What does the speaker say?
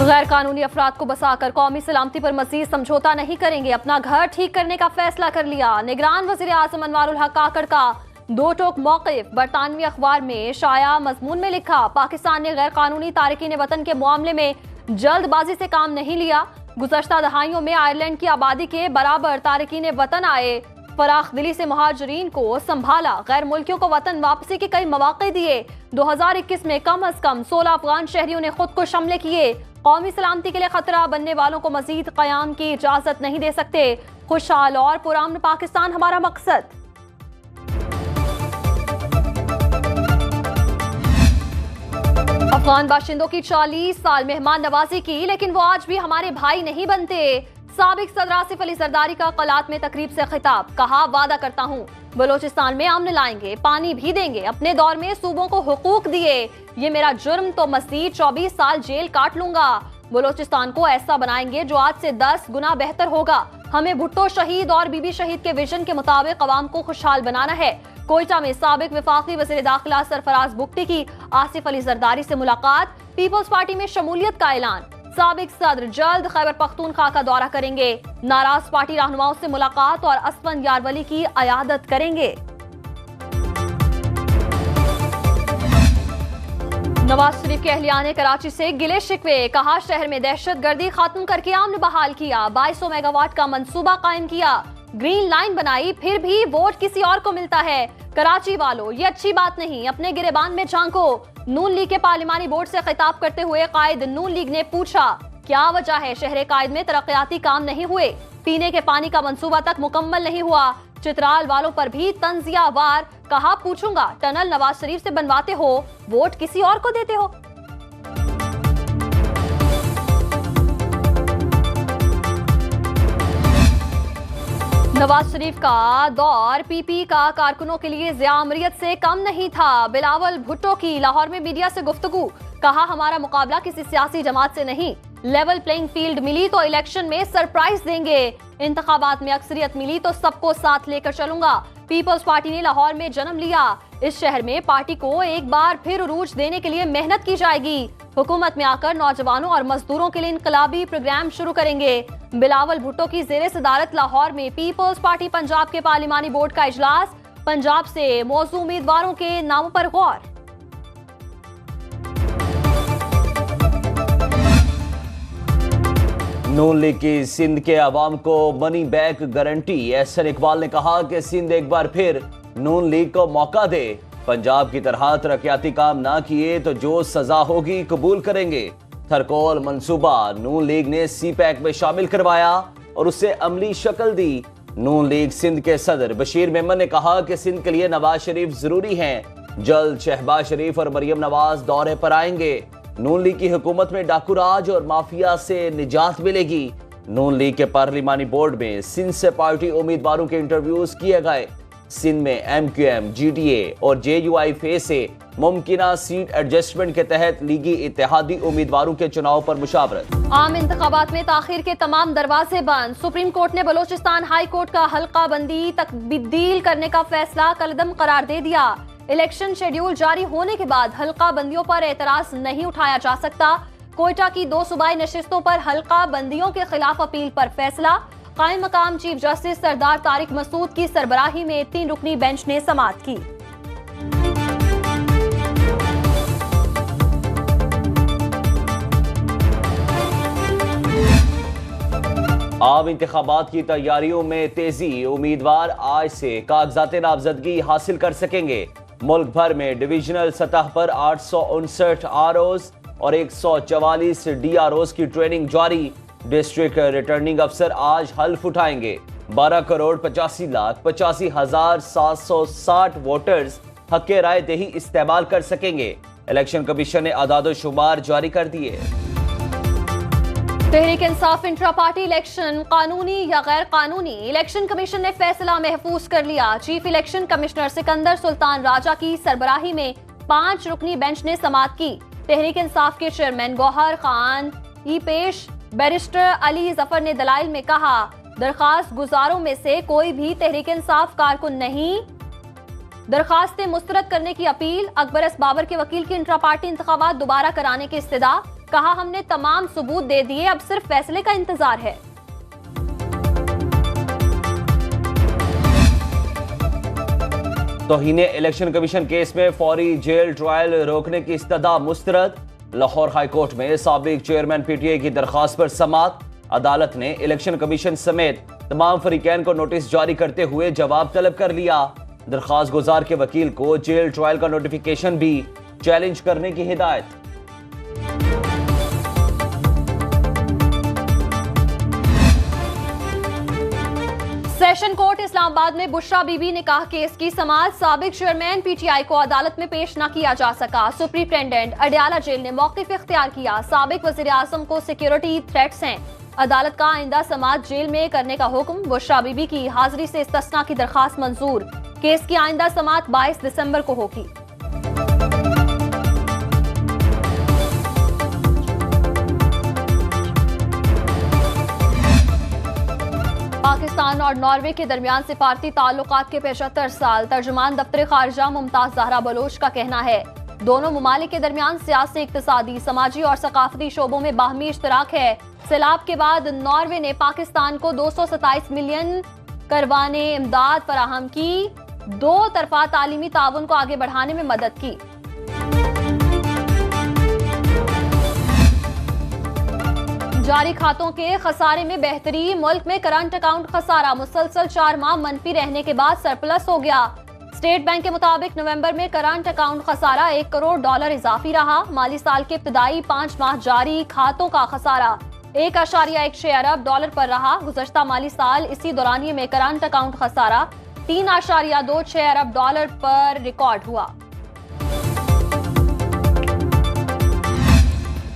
غیر قانونی افراد کو بسا کر قومی سلامتی پر مزید سمجھوتا نہیں کریں گے، اپنا گھر ٹھیک کرنے کا فیصلہ کر لیا۔ نگران وزیر اعظم انوار الحق کاکڑ کا دو ٹوک موقف برطانوی اخبار میں شائع مضمون میں لکھا، پاکستان نے غیر قانونی تارکین وطن کے معاملے میں جلد بازی سے کام نہیں لیا۔ گزشتہ دہائیوں میں آئرلینڈ کی آبادی کے برابر تارکین وطن آئے، فراخ دلی سے مہاجرین کو سنبھالا، غیر ملکیوں کو وطن واپسی کے کئی مواقع دیے۔ 2021 میں کم از کم 16 افغان شہریوں نے خود کو حملے کیے۔ قومی سلامتی کے لیے خطرہ بننے والوں کو مزید قیام کی اجازت نہیں دے سکتے۔ خوشحال اور پرامن پاکستان ہمارا مقصد۔ افغان باشندوں کی 40 سال مہمان نوازی کی، لیکن وہ آج بھی ہمارے بھائی نہیں بنتے۔ سابق صدر آصف علی زرداری کا قلات میں تقریب سے خطاب، کہا وعدہ کرتا ہوں بلوچستان میں امن لائیں گے، پانی بھی دیں گے، اپنے دور میں صوبوں کو حقوق دیے، یہ میرا جرم تو مزید 24 سال جیل کاٹ لوں گا۔ بلوچستان کو ایسا بنائیں گے جو آج سے 10 گنا بہتر ہوگا۔ ہمیں بھٹو شہید اور بی بی شہید کے ویژن کے مطابق عوام کو خوشحال بنانا ہے۔ کوئٹہ میں سابق وفاقی وزیر داخلہ سرفراز بگٹی کی آصف علی زرداری سے ملاقات، پیپلز پارٹی میں شمولیت کا اعلان۔ سابق صدر جلد خیبر پختونخوا کا دورہ کریں گے، ناراض پارٹی رہنماؤں سے ملاقات اور اسفند یارولی کی عیادت کریں گے۔ نواز شریف کے اہلیہ نے کراچی سے گلے شکوے، کہا شہر میں دہشت گردی ختم کر کے امن بحال کیا، 2200 میگا واٹ کا منصوبہ قائم کیا، گرین لائن بنائی، پھر بھی ووٹ کسی اور کو ملتا ہے۔ کراچی والوں یہ اچھی بات نہیں، اپنے گریبان میں جھانکو۔ نون لیگ کے پارلیمانی بورڈ سے خطاب کرتے ہوئے قائد نون لیگ نے پوچھا کیا وجہ ہے شہر قائد میں ترقیاتی کام نہیں ہوئے، پینے کے پانی کا منصوبہ تک مکمل نہیں ہوا۔ چترال والوں پر بھی طنزیہ وار، کہا پوچھوں گا ٹنل نواز شریف سے بنواتے ہو، ووٹ کسی اور کو دیتے ہو۔ نواز شریف کا دور پی پی کا کارکنوں کے لیے ضیاء امریت سے کم نہیں تھا۔ بلاول بھٹو کی لاہور میں میڈیا سے گفتگو، کہا ہمارا مقابلہ کسی سیاسی جماعت سے نہیں، لیول پلینگ فیلڈ ملی تو الیکشن میں سرپرائز دیں گے، انتخابات میں اکثریت ملی تو سب کو ساتھ لے کر چلوں گا۔ پیپلز پارٹی نے لاہور میں جنم لیا، اس شہر میں پارٹی کو ایک بار پھر عروج دینے کے لیے محنت کی جائے گی، حکومت میں آ کر نوجوانوں اور مزدوروں کے لیے انقلابی پروگرام شروع کریں گے۔ بلاول بھٹو کی زیر صدارت لاہور میں پیپلز پارٹی پنجاب کے پارلیمانی بورڈ کا اجلاس، پنجاب سے موزوں امیدواروں کے ناموں پر غور۔ نون لیگ کی سندھ کے عوام کو money back guarantee, Ahsan Iqbal نے کہا کہ سندھ ایک بار پھر نون لیگ کو موقع دے، پنجاب کی طرح ترقیاتی کام نہ کیے تو جو سزا ہوگی قبول کریں گے۔ تھرکول منصوبہ نون لیگ نے سی پیک میں شامل کروایا اور اسے عملی شکل دی۔ نون لیگ سندھ کے صدر بشیر ممن نے کہا کہ سندھ کے لیے نواز شریف ضروری ہیں، جلد شہباز شریف اور مریم نواز دورے پر آئیں گے۔ نون لیگ کی حکومت میں ڈاکو راج اور مافیا سے نجات ملے گی۔ نون لیگ کے پارلیمانی بورڈ میں سندھ سے پارٹی امیدواروں کے انٹرویوز کیے گئے۔ سندھ میں ایم کیو ایم، جی ڈی اے اور جے یو آئی فے سے ممکنہ سیٹ ایڈجسٹمنٹ کے تحت لیگی اتحادی امیدواروں کے چناؤ پر مشاورت۔ عام انتخابات میں تاخیر کے تمام دروازے بند، سپریم کورٹ نے بلوچستان ہائی کورٹ کا حلقہ بندی تبدیل کرنے کا فیصلہ کالعدم قرار دے دیا۔ الیکشن شیڈیول جاری ہونے کے بعد حلقہ بندیوں پر اعتراض نہیں اٹھایا جا سکتا۔ کوئٹہ کی 2 صوبائی نشستوں پر حلقہ بندیوں کے خلاف اپیل پر فیصلہ، قائم مقام چیف جسٹس سردار طارق مسعود کی سربراہی میں 3 رکنی بینچ نے سماعت کی۔ عام انتخابات کی تیاریوں میں تیزی، امیدوار آج سے کاغذات نامزدگی حاصل کر سکیں گے۔ ملک بھر میں ڈویژنل سطح پر 859 آر اوز اور 144 ڈی آر اوز کی ٹریننگ جاری۔ ڈسٹرکٹ ریٹرننگ افسر آج حلف اٹھائیں گے۔ 12,85,85,760 ووٹرز حق رائے دہی استعمال کر سکیں گے۔ الیکشن کمیشن نے اعداد و شمار جاری کر دیے۔ Tehreek Insaf intra party election قانونی یا غیر قانونی، الیکشن کمیشن نے فیصلہ محفوظ کر لیا۔ چیف الیکشن کمشنر سکندر سلطان راجہ کی سربراہی میں 5 رکنی بینچ نے سماعت کی۔ تحریک انصاف کے چیئرمین گوہر خان ای پیش بیرسٹر علی ظفر نے دلائل میں کہا درخواست گزاروں میں سے کوئی بھی تحریک انصاف کارکن نہیں، درخواستیں مسترد کرنے کی اپیل، اکبر ایس بابر کے وکیل کی انٹرا پارٹی انتخابات دوبارہ کرانے کی استدعا، کہا ہم نے تمام ثبوت دے دیے، اب صرف فیصلے کا انتظار ہے۔ توہین الیکشن کمیشن کیس میں فوری جیل ٹرائل روکنے کی استدعا مسترد۔ لاہور ہائی کورٹ میں سابق چیئرمین پی ٹی آئی کی درخواست پر سماعت۔ عدالت نے الیکشن کمیشن سمیت تمام فریقین کو نوٹس جاری کرتے ہوئے جواب طلب کر لیا۔ درخواست گزار کے وکیل کو جیل ٹرائل کا نوٹیفیکیشن بھی چیلنج کرنے کی ہدایت۔ سیشن کورٹ اسلام آباد میں بشرا بی بی نے کہا کیس کی سماعت سابق چیئرمین پی ٹی آئی کو عدالت میں پیش نہ کیا جا سکا۔ سپرنٹینڈنٹ اڈیالہ جیل نے موقف اختیار کیا۔ سابق وزیر اعظم کو سیکیورٹی تھریٹس ہیں۔ عدالت کا آئندہ سماعت جیل میں کرنے کا حکم۔ بشرا بی بی کی حاضری سے استثناء کی درخواست منظور۔ کیس کی آئندہ سماعت 22 دسمبر کو ہوگی۔ پاکستان اور ناروے کے درمیان سفارتی تعلقات کے 75 سال۔ ترجمان دفتر خارجہ ممتاز زہرا بلوچ کا کہنا ہے دونوں ممالک کے درمیان سیاسی، اقتصادی، سماجی اور ثقافتی شعبوں میں باہمی اشتراک ہے۔ سیلاب کے بعد ناروے نے پاکستان کو 227 ملین کروانے امداد فراہم کی۔ دو طرفہ تعلیمی تعاون کو آگے بڑھانے میں مدد کی۔ جاری کھاتوں کے خسارے میں بہتری۔ ملک میں کرنٹ اکاؤنٹ خسارہ مسلسل 4 ماہ منفی رہنے کے بعد سرپلس ہو گیا۔ اسٹیٹ بینک کے مطابق نومبر میں کرنٹ اکاؤنٹ خسارہ $1 کروڑ اضافی رہا۔ مالی سال کے ابتدائی 5 ماہ جاری کھاتوں کا خسارہ $1.16 ارب پر رہا۔ گزشتہ مالی سال اسی دورانیے میں کرنٹ اکاؤنٹ خسارہ $3.26 ارب پر ریکارڈ ہوا۔